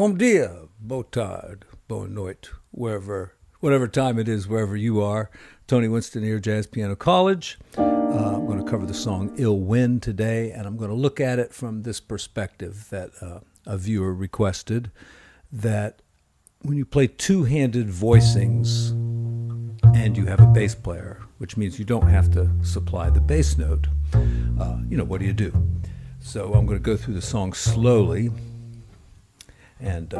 Bom dia, boa tarde, boa noite, whatever time it is, wherever you are. Tony Winston here, Jazz Piano College. I'm going to cover the song Ill Wind today, and I'm going to look at it from this perspective that a viewer requested, that when you play two-handed voicings and you have a bass player, which means you don't have to supply the bass note, what do you do? So I'm going to go through the song slowly. And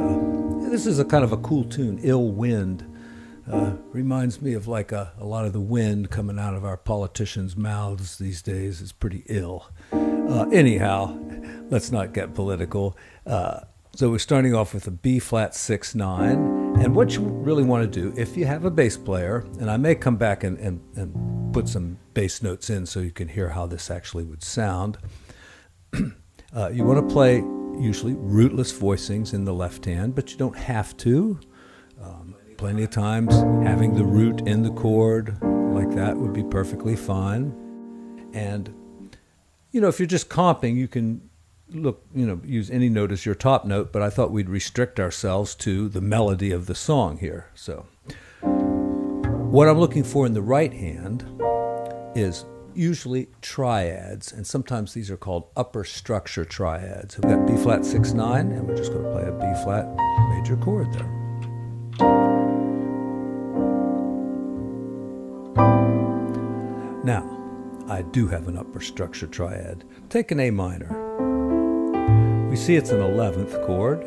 this is a kind of a cool tune, Ill Wind. Reminds me of like a lot of the wind coming out of our politicians' mouths these days is pretty ill. Anyhow, let's not get political. So we're starting off with a B flat 6/9. And what you really want to do, if you have a bass player, and I may come back and put some bass notes in so you can hear how this actually would sound. You want to play usually rootless voicings in the left hand, but you don't have to. Plenty of times having the root in the chord like that would be perfectly fine. And, if you're just comping, you can use any note as your top note, but I thought we'd restrict ourselves to the melody of the song here. So what I'm looking for in the right hand is usually triads, and sometimes these are called upper structure triads. We've got B flat 6/9, and we're just going to play a B flat major chord there. Now, I do have an upper structure triad. Take an A minor. We see it's an 11th chord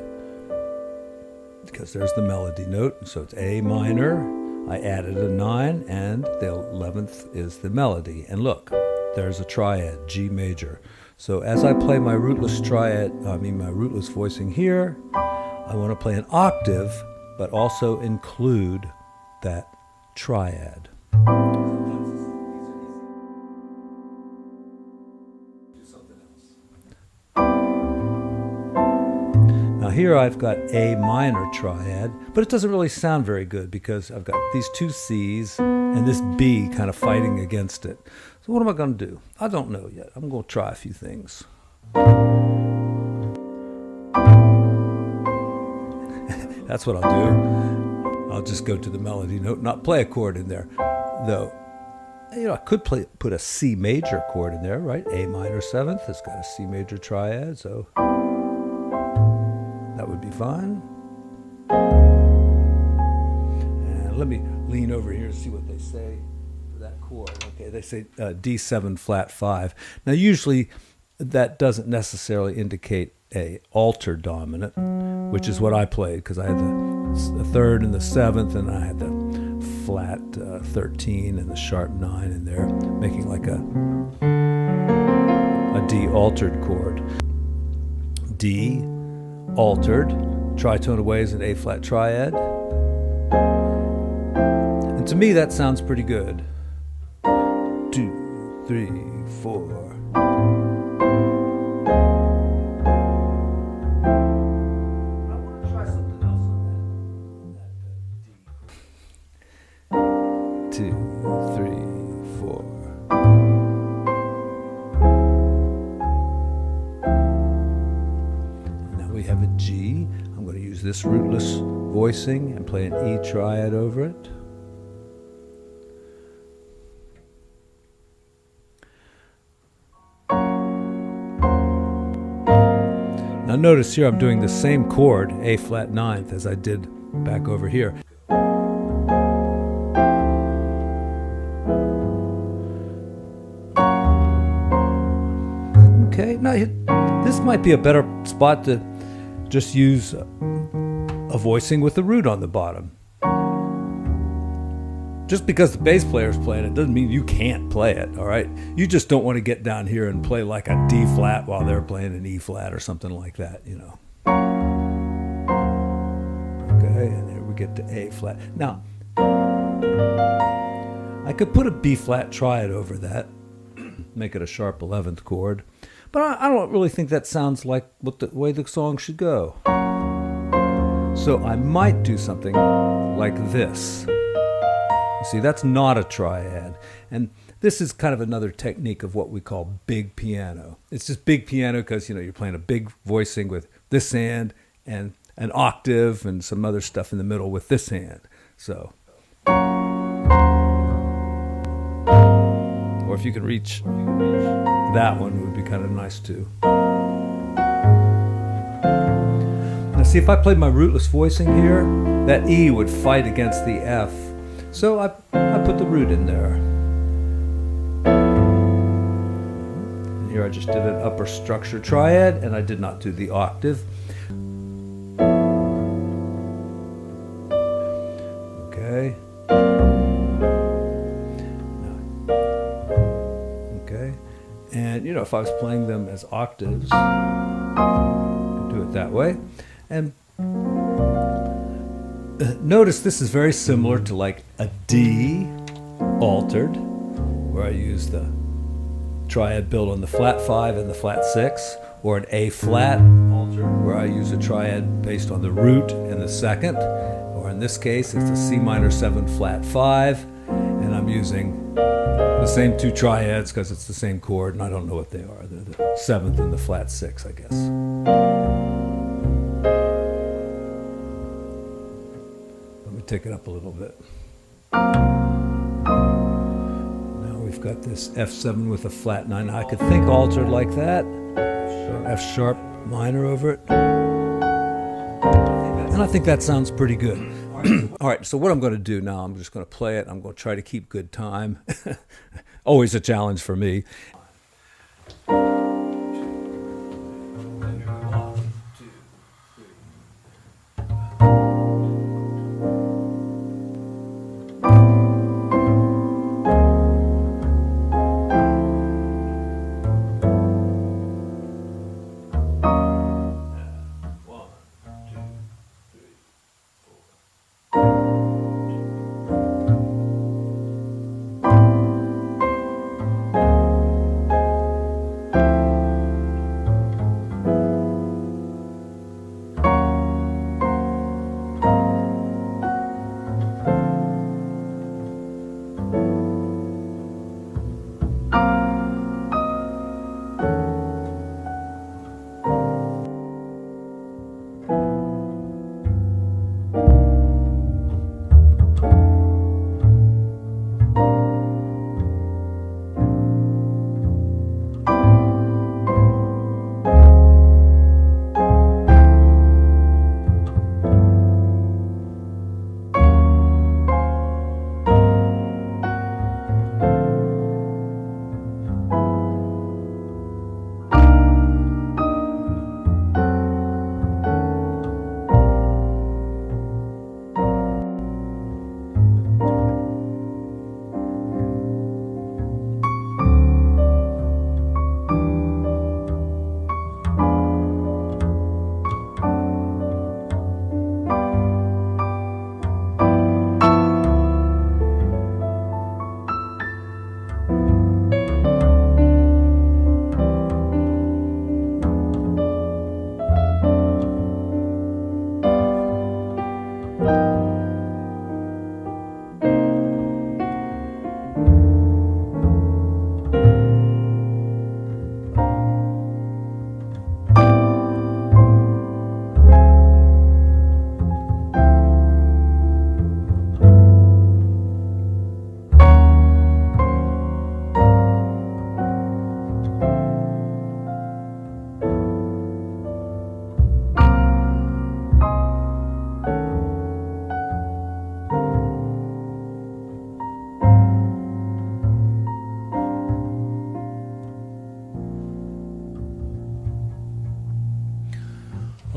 because there's the melody note, so it's A minor. I added a 9, and the 11th is the melody. And look, there's a triad, G major. So as I play my rootless my rootless voicing here, I want to play an octave, but also include that triad. Now here I've got A minor triad, but it doesn't really sound very good because I've got these two C's and this B kind of fighting against it. So what am I going to do? I don't know yet. I'm going to try a few things. That's what I'll do. I'll just go to the melody note, not play a chord in there. Though, I could put a C major chord in there, right? A minor 7th, it's got a C major triad, so that would be fine. And let me lean over here and see what they say for that chord. Okay, they say D7 flat 5. Now usually that doesn't necessarily indicate a altered dominant, which is what I played because I had the 3rd and the 7th, and I had the flat 13 and the sharp 9 in there, making like a D altered chord. D altered, tritone away is an A flat triad. And to me that sounds pretty good. 2, 3, 4. This rootless voicing and play an E triad over it. Now notice here I'm doing the same chord, A flat 9th, as I did back over here. Okay, now this might be a better spot to just use a voicing with the root on the bottom. Just because the bass player's playing it doesn't mean you can't play it, all right? You just don't want to get down here and play like a D flat while they're playing an E flat or something like that, Okay, and here we get to A flat. Now, I could put a B flat triad over that, make it a sharp 11th chord, but I don't really think that sounds like the way the song should go. So I might do something like this. You see, that's not a triad. And this is kind of another technique of what we call big piano. It's just big piano because, you're playing a big voicing with this hand and an octave and some other stuff in the middle with this hand. So, or if you can reach that one, it would be kind of nice too. Now see, if I played my rootless voicing here, that E would fight against the F. So I put the root in there. And here I just did an upper structure triad, and I did not do the octave. Okay. Okay. And if I was playing them as octaves, I could do it that way. And notice this is very similar to like a D altered, where I use the triad built on the flat 5 and the flat 6, or an A flat altered, where I use a triad based on the root and the second, or in this case it's a C minor 7 flat 5, and I'm using the same 2 triads because it's the same chord, and I don't know what they are. They're the 7th and the flat 6, I guess. Take it up a little bit. Now we've got this F7 with a flat 9. I could think altered like that. F sharp minor over it. And I think that sounds pretty good. All right, so what I'm going to do now, I'm just going to play it. I'm going to try to keep good time. Always a challenge for me.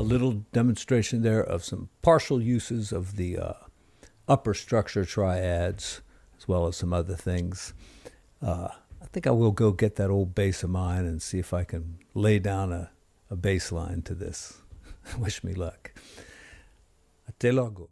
a little demonstration there of some partial uses of the upper structure triads, as well as some other things. I think I will go get that old bass of mine and see if I can lay down a bass line to this. Wish me luck. Até logo.